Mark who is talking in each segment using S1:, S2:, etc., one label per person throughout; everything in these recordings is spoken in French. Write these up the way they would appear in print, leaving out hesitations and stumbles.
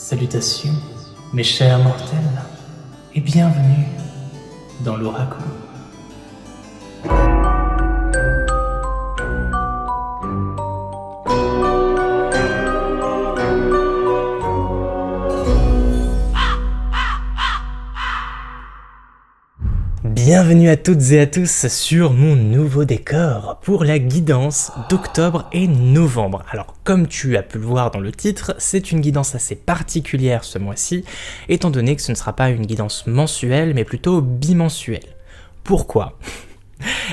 S1: Salutations, mes chers mortels, et bienvenue dans l'Oracle. Bienvenue à toutes et à tous sur mon nouveau décor pour la guidance d'octobre et novembre. Alors comme tu as pu le voir dans le titre, c'est une guidance assez particulière ce mois-ci, étant donné que ce ne sera pas une guidance mensuelle mais plutôt bimensuelle. Pourquoi ?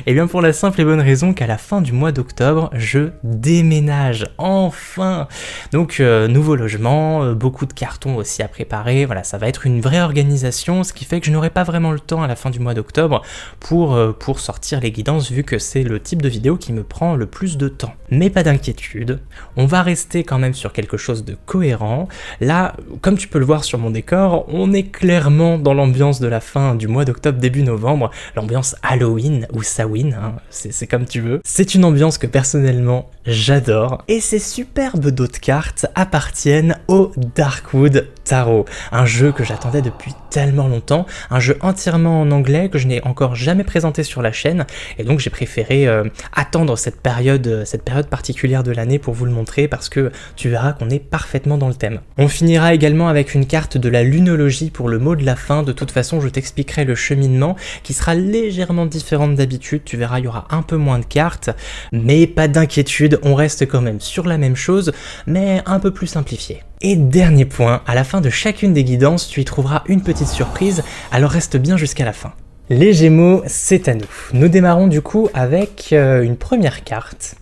S1: Eh bien pour la simple et bonne raison qu'à la fin du mois d'octobre, je déménage, enfin. Donc nouveau logement, beaucoup de cartons aussi à préparer, voilà, ça va être une vraie organisation, ce qui fait que je n'aurai pas vraiment le temps à la fin du mois d'octobre pour sortir les guidances, vu que c'est le type de vidéo qui me prend le plus de temps. Mais pas d'inquiétude, on va rester quand même sur quelque chose de cohérent. Là, comme tu peux le voir sur mon décor, on est clairement dans l'ambiance de la fin du mois d'octobre, début novembre, l'ambiance Halloween, ou Samhain, hein, c'est comme tu veux. C'est une ambiance que personnellement j'adore, et ces superbes dos de cartes appartiennent au Darkwood Tarot, un jeu que j'attendais depuis tellement longtemps, un jeu entièrement en anglais que je n'ai encore jamais présenté sur la chaîne, et donc j'ai préféré attendre cette période particulière de l'année pour vous le montrer, parce que tu verras qu'on est parfaitement dans le thème. On finira également avec une carte de la lunologie pour le mot de la fin. De toute façon je t'expliquerai le cheminement qui sera légèrement différent d'habitude, tu verras il y aura un peu moins de cartes, mais pas d'inquiétude, on reste quand même sur la même chose, mais un peu plus simplifié. Et dernier point, à la fin de chacune des guidances, tu y trouveras une petite surprise, alors reste bien jusqu'à la fin. Les Gémeaux, c'est à nous. Nous démarrons du coup avec une première carte,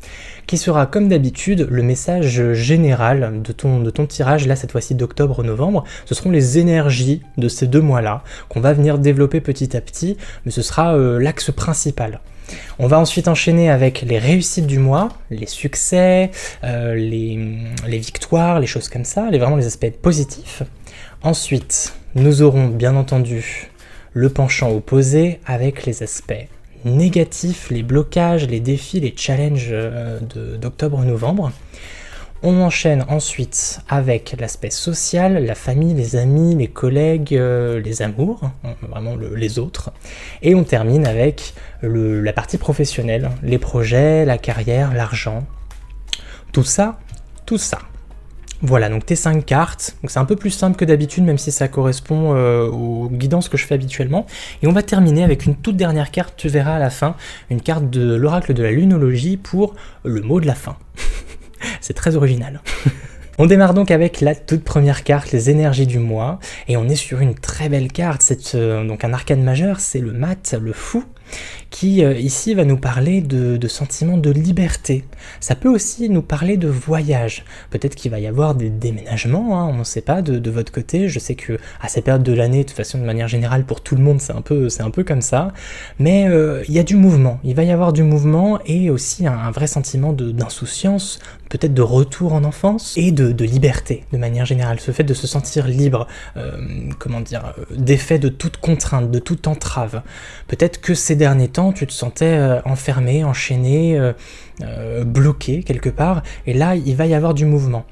S1: qui sera comme d'habitude le message général de ton tirage, là cette fois-ci d'octobre-novembre. Ce seront les énergies de ces deux mois-là, qu'on va venir développer petit à petit, mais ce sera l'axe principal. On va ensuite enchaîner avec les réussites du mois, les succès, les victoires, les choses comme ça, vraiment les aspects positifs. Ensuite, nous aurons bien entendu le penchant opposé avec les aspects négatifs, les blocages, les défis, les challenges d'octobre-novembre. On enchaîne ensuite avec l'aspect social, la famille, les amis, les collègues, les amours, vraiment les autres. Et on termine avec la partie professionnelle, les projets, la carrière, l'argent, tout ça. Voilà, donc tes 5 cartes, donc c'est un peu plus simple que d'habitude, même si ça correspond aux guidances que je fais habituellement. Et on va terminer avec une toute dernière carte, tu verras à la fin, une carte de l'oracle de la lunologie pour le mot de la fin. C'est très original. On démarre donc avec la toute première carte, les énergies du mois, et on est sur une très belle carte, c'est donc un arcane majeur, c'est le mat, le fou, qui ici va nous parler de sentiments de liberté. Ça peut aussi nous parler de voyage. Peut-être qu'il va y avoir des déménagements, hein, on ne sait pas de votre côté. Je sais que à cette période de l'année, de toute façon de manière générale pour tout le monde, c'est un peu comme ça. Mais il y a du mouvement, il va y avoir du mouvement et aussi un vrai sentiment d'insouciance, peut-être de retour en enfance et de liberté de manière générale. Ce fait de se sentir libre, défait de toute contrainte, de toute entrave. Peut-être que ces derniers temps, tu te sentais enfermé, enchaîné, bloqué quelque part, et là, il va y avoir du mouvement.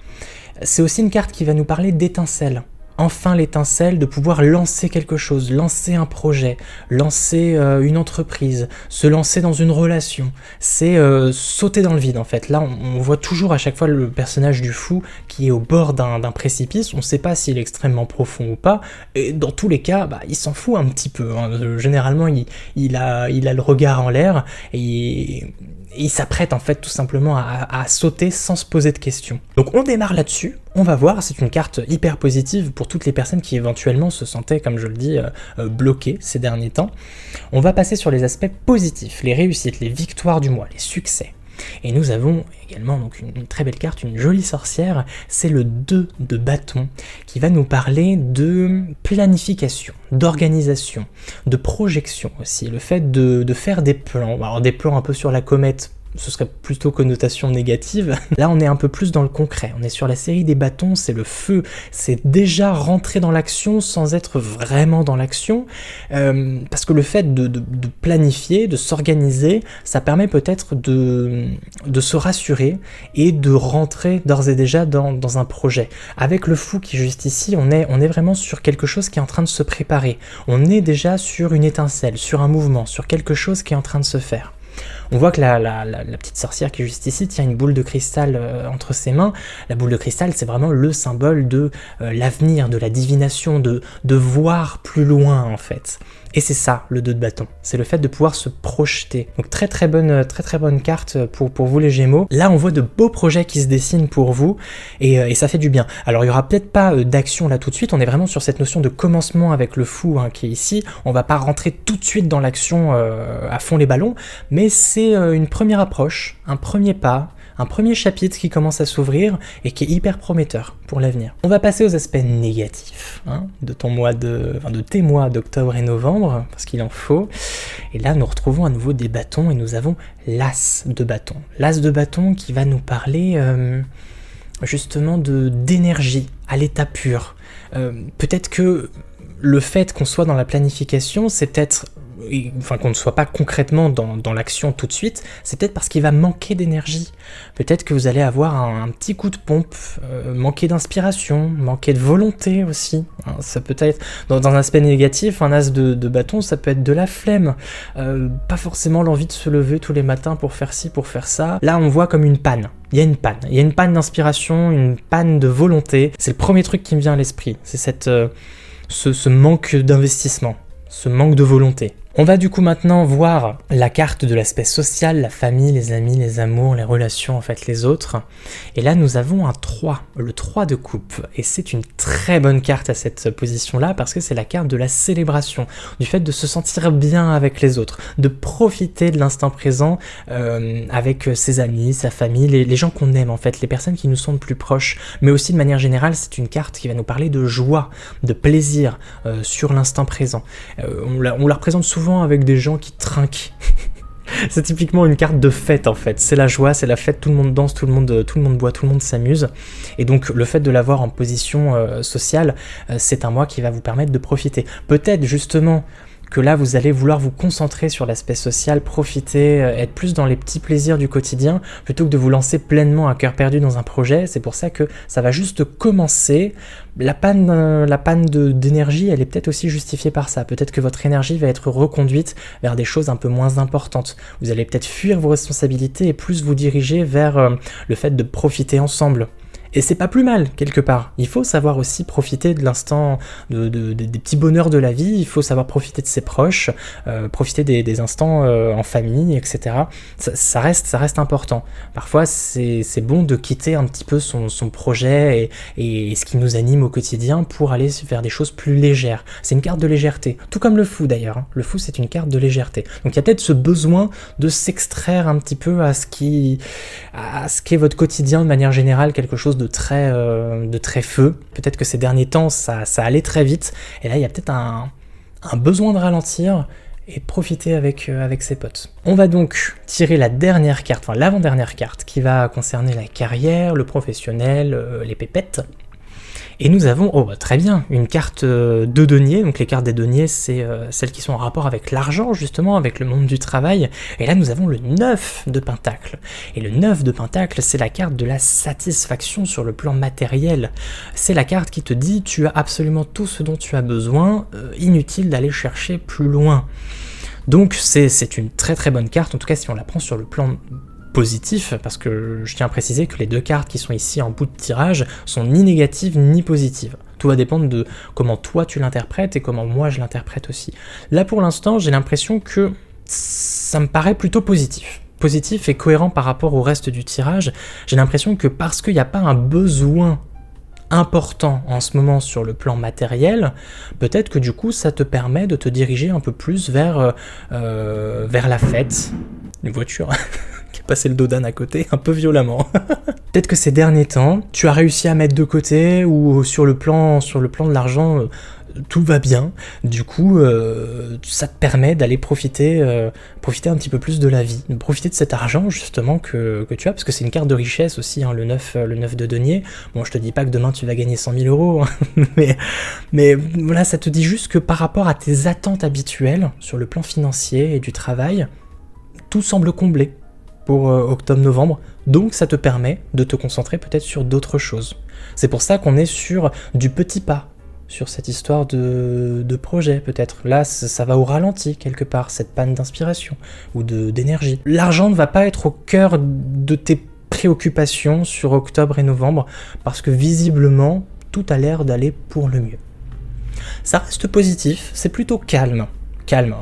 S1: C'est aussi une carte qui va nous parler d'étincelles. Enfin l'étincelle de pouvoir lancer quelque chose, lancer un projet, lancer une entreprise, se lancer dans une relation. C'est sauter dans le vide en fait. Là on voit toujours à chaque fois le personnage du fou qui est au bord d'un précipice. On ne sait pas s'il est extrêmement profond ou pas. Et dans tous les cas, il s'en fout un petit peu. Hein. Généralement il a le regard en l'air et il s'apprête en fait tout simplement à sauter sans se poser de questions. Donc on démarre là-dessus. On va voir, c'est une carte hyper positive pour toutes les personnes qui éventuellement se sentaient, comme je le dis, bloquées ces derniers temps. On va passer sur les aspects positifs, les réussites, les victoires du mois, les succès. Et nous avons également donc une très belle carte, une jolie sorcière, c'est le 2 de bâton, qui va nous parler de planification, d'organisation, de projection aussi, le fait de faire des plans, alors des plans un peu sur la comète, ce serait plutôt connotation négative. Là, on est un peu plus dans le concret. On est sur la série des bâtons, c'est le feu. C'est déjà rentrer dans l'action sans être vraiment dans l'action. Parce que le fait de planifier, de s'organiser, ça permet peut-être de se rassurer et de rentrer d'ores et déjà dans un projet. Avec le fou qui est juste ici, on est vraiment sur quelque chose qui est en train de se préparer. On est déjà sur une étincelle, sur un mouvement, sur quelque chose qui est en train de se faire. On voit que la petite sorcière qui est juste ici tient une boule de cristal entre ses mains. La boule de cristal, c'est vraiment le symbole de l'avenir, de la divination, de voir plus loin en fait. Et c'est ça, le 2 de bâton. C'est le fait de pouvoir se projeter. Donc très bonne carte pour vous les Gémeaux. Là, on voit de beaux projets qui se dessinent pour vous et ça fait du bien. Alors, il n'y aura peut-être pas d'action là tout de suite. On est vraiment sur cette notion de commencement avec le fou qui est ici. On va pas rentrer tout de suite dans l'action à fond les ballons, mais c'est une première approche, un premier pas, un premier chapitre qui commence à s'ouvrir et qui est hyper prometteur pour l'avenir. On va passer aux aspects négatifs de tes mois d'octobre et novembre, parce qu'il en faut. Et là, nous retrouvons à nouveau des bâtons et nous avons l'as de bâton. L'as de bâton qui va nous parler justement d'énergie à l'état pur. Peut-être que le fait qu'on soit dans la planification, c'est peut-être qu'on ne soit pas concrètement dans l'action tout de suite, c'est peut-être parce qu'il va manquer d'énergie. Peut-être que vous allez avoir un petit coup de pompe, manquer d'inspiration, manquer de volonté aussi. Ça peut être, dans un aspect négatif, un as de bâton, ça peut être de la flemme. Pas forcément l'envie de se lever tous les matins pour faire ci, pour faire ça. Là, on voit comme une panne. Il y a une panne d'inspiration, une panne de volonté. C'est le premier truc qui me vient à l'esprit. C'est ce manque d'investissement, ce manque de volonté. On va du coup maintenant voir la carte de l'aspect social, la famille, les amis, les amours, les relations, en fait les autres. Et là nous avons un 3, le 3 de coupe. Et c'est une très bonne carte à cette position-là parce que c'est la carte de la célébration, du fait de se sentir bien avec les autres, de profiter de l'instant présent avec ses amis, sa famille, les gens qu'on aime en fait, les personnes qui nous sont le plus proches. Mais aussi de manière générale, c'est une carte qui va nous parler de joie, de plaisir sur l'instant présent. On la représente souvent avec des gens qui trinquent. C'est typiquement une carte de fête en fait, c'est la joie, c'est la fête, tout le monde danse, tout le monde boit, tout le monde s'amuse. Et donc le fait de l'avoir en position sociale, c'est un mois qui va vous permettre de profiter. Peut-être justement que là vous allez vouloir vous concentrer sur l'aspect social, profiter, être plus dans les petits plaisirs du quotidien, plutôt que de vous lancer pleinement à cœur perdu dans un projet. C'est pour ça que ça va juste commencer. La panne d'énergie, elle est peut-être aussi justifiée par ça. Peut-être que votre énergie va être reconduite vers des choses un peu moins importantes. Vous allez peut-être fuir vos responsabilités et plus vous diriger vers le fait de profiter ensemble. Et c'est pas plus mal, quelque part. Il faut savoir aussi profiter de l'instant, des petits bonheurs de la vie, il faut savoir profiter de ses proches, profiter des instants en famille, etc. Ça reste important. Parfois, c'est bon de quitter un petit peu son projet et ce qui nous anime au quotidien pour aller vers des choses plus légères. C'est une carte de légèreté, tout comme le fou d'ailleurs. Le fou, c'est une carte de légèreté. Donc il y a peut-être ce besoin de s'extraire un petit peu à ce qu'est votre quotidien de manière générale, quelque chose de très feu. Peut-être que ces derniers temps ça allait très vite et là il y a peut-être un besoin de ralentir et de profiter avec ses potes. On va donc tirer la dernière carte, enfin l'avant-dernière carte qui va concerner la carrière, le professionnel, les pépettes. Et nous avons, très bien, une carte de denier. Donc les cartes des deniers, c'est celles qui sont en rapport avec l'argent, justement, avec le monde du travail. Et là, nous avons le 9 de Pentacle. Et le 9 de Pentacle, c'est la carte de la satisfaction sur le plan matériel. C'est la carte qui te dit, tu as absolument tout ce dont tu as besoin, inutile d'aller chercher plus loin. Donc c'est une très bonne carte, en tout cas si on la prend sur le plan positif, parce que je tiens à préciser que les deux cartes qui sont ici en bout de tirage sont ni négatives ni positives. Tout va dépendre de comment toi tu l'interprètes et comment moi je l'interprète aussi. Là pour l'instant, j'ai l'impression que ça me paraît plutôt positif et cohérent par rapport au reste du tirage. J'ai l'impression que parce qu'il n'y a pas un besoin important en ce moment sur le plan matériel, peut-être que du coup ça te permet de te diriger un peu plus vers la fête. Une voiture qui a passé le dos d'âne à côté, un peu violemment. Peut-être que ces derniers temps, tu as réussi à mettre de côté, ou sur le plan de l'argent, tout va bien, du coup ça te permet d'aller profiter un petit peu plus de la vie, de profiter de cet argent justement que tu as, parce que c'est une carte de richesse aussi, hein, le 9 de denier. Bon, je te dis pas que demain tu vas gagner 100 000 euros, hein, mais voilà, ça te dit juste que par rapport à tes attentes habituelles sur le plan financier et du travail, tout semble comblé pour octobre-novembre, donc ça te permet de te concentrer peut-être sur d'autres choses. C'est pour ça qu'on est sur du petit pas, sur cette histoire de projet peut-être. Là, ça va au ralenti quelque part, cette panne d'inspiration ou d'énergie. L'argent ne va pas être au cœur de tes préoccupations sur octobre et novembre, parce que visiblement, tout a l'air d'aller pour le mieux. Ça reste positif, c'est plutôt calme,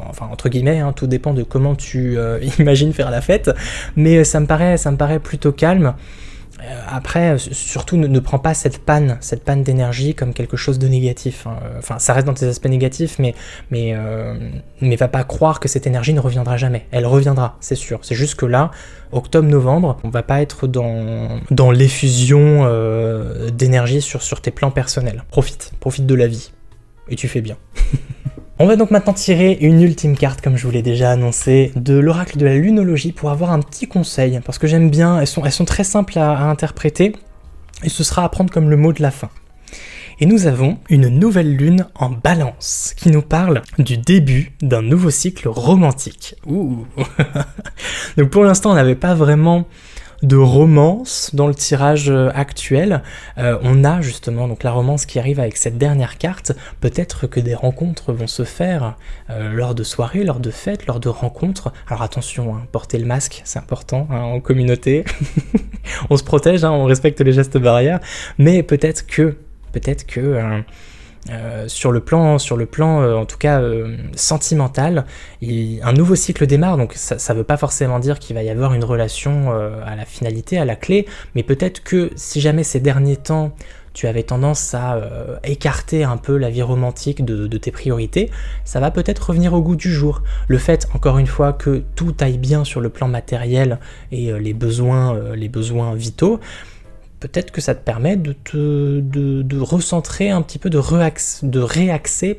S1: enfin entre guillemets, hein, tout dépend de comment tu imagines faire la fête, mais ça me paraît plutôt calme. Après, surtout ne prends pas cette panne d'énergie comme quelque chose de négatif, hein. Enfin, ça reste dans tes aspects négatifs, mais va pas croire que cette énergie ne reviendra jamais. Elle reviendra, c'est sûr. C'est juste que là, octobre-novembre, on va pas être dans l'effusion d'énergie sur tes plans personnels. Profite de la vie. Et tu fais bien. On va donc maintenant tirer une ultime carte, comme je vous l'ai déjà annoncé, de l'oracle de la lunologie pour avoir un petit conseil, parce que j'aime bien, elles sont très simples à interpréter, et ce sera à prendre comme le mot de la fin. Et nous avons une nouvelle lune en balance, qui nous parle du début d'un nouveau cycle romantique. Ouh. Donc pour l'instant, on n'avait pas vraiment de romance dans le tirage actuel. On a justement donc la romance qui arrive avec cette dernière carte. Peut-être que des rencontres vont se faire lors de soirées, lors de fêtes, lors de rencontres. Alors attention, hein, portez le masque, c'est important, hein, en communauté. On se protège, hein, on respecte les gestes barrières, mais peut-être que sur le plan en tout cas sentimental, un nouveau cycle démarre, donc ça veut pas forcément dire qu'il va y avoir une relation à la finalité, à la clé, mais peut-être que si jamais ces derniers temps tu avais tendance à écarter un peu la vie romantique de tes priorités, ça va peut-être revenir au goût du jour. Le fait, encore une fois, que tout aille bien sur le plan matériel et les besoins vitaux, peut-être que ça te permet de recentrer un petit peu, de réaxer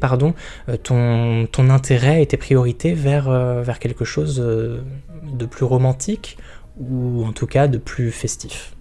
S1: ton intérêt et tes priorités vers quelque chose de plus romantique, ou en tout cas de plus festif.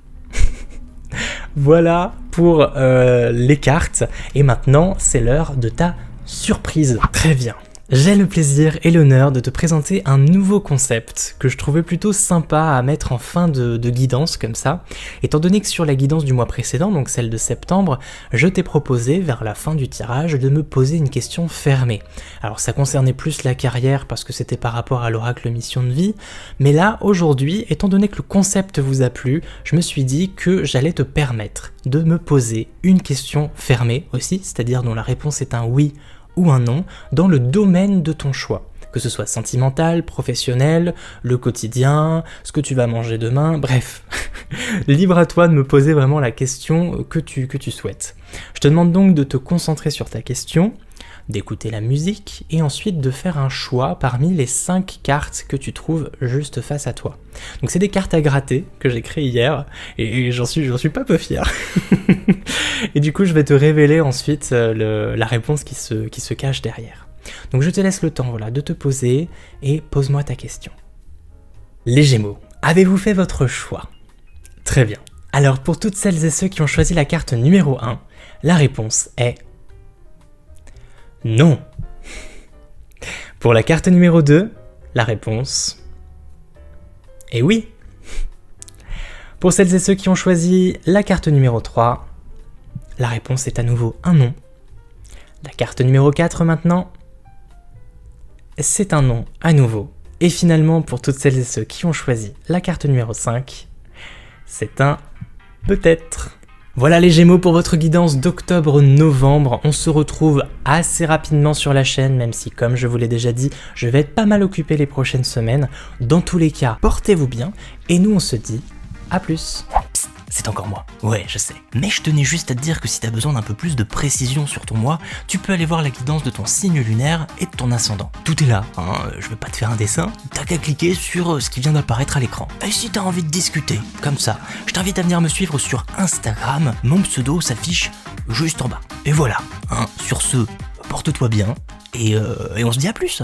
S1: Voilà pour les cartes, et maintenant c'est l'heure de ta surprise. Très bien. J'ai le plaisir et l'honneur de te présenter un nouveau concept que je trouvais plutôt sympa à mettre en fin de guidance comme ça, étant donné que sur la guidance du mois précédent, donc celle de septembre, je t'ai proposé vers la fin du tirage de me poser une question fermée. Alors ça concernait plus la carrière parce que c'était par rapport à l'oracle mission de vie, mais là aujourd'hui, étant donné que le concept vous a plu, je me suis dit que j'allais te permettre de me poser une question fermée aussi, c'est-à-dire dont la réponse est un oui ou un non, dans le domaine de ton choix. Que ce soit sentimental, professionnel, le quotidien, ce que tu vas manger demain, bref. Libre à toi de me poser vraiment la question que tu souhaites. Je te demande donc de te concentrer sur ta question, d'écouter la musique et ensuite de faire un choix parmi les 5 cartes que tu trouves juste face à toi. Donc c'est des cartes à gratter que j'ai créées hier et j'en suis pas peu fier. Et du coup je vais te révéler ensuite la réponse qui se cache derrière. Donc je te laisse le temps de te poser et pose-moi ta question. Les Gémeaux, avez-vous fait votre choix? Très bien. Alors pour toutes celles et ceux qui ont choisi la carte numéro 1, la réponse est non. Pour la carte numéro 2, la réponse est oui. Pour celles et ceux qui ont choisi la carte numéro 3, la réponse est à nouveau un non. La carte numéro 4 maintenant, c'est un non à nouveau. Et finalement, pour toutes celles et ceux qui ont choisi la carte numéro 5, c'est un peut-être. Voilà les Gémeaux pour votre guidance d'octobre-novembre. On se retrouve assez rapidement sur la chaîne, même si comme je vous l'ai déjà dit, je vais être pas mal occupé les prochaines semaines. Dans tous les cas, portez-vous bien et nous on se dit à plus. Psst, c'est encore moi. Ouais, je sais. Mais je tenais juste à te dire que si t'as besoin d'un peu plus de précision sur ton mois, tu peux aller voir la guidance de ton signe lunaire et de ton ascendant. Tout est là, hein. Je vais pas te faire un dessin, t'as qu'à cliquer sur ce qui vient d'apparaître à l'écran. Et si t'as envie de discuter, comme ça, je t'invite à venir me suivre sur Instagram, mon pseudo s'affiche juste en bas. Et voilà, hein. Sur ce,
S2: porte-toi bien, et on se dit à plus.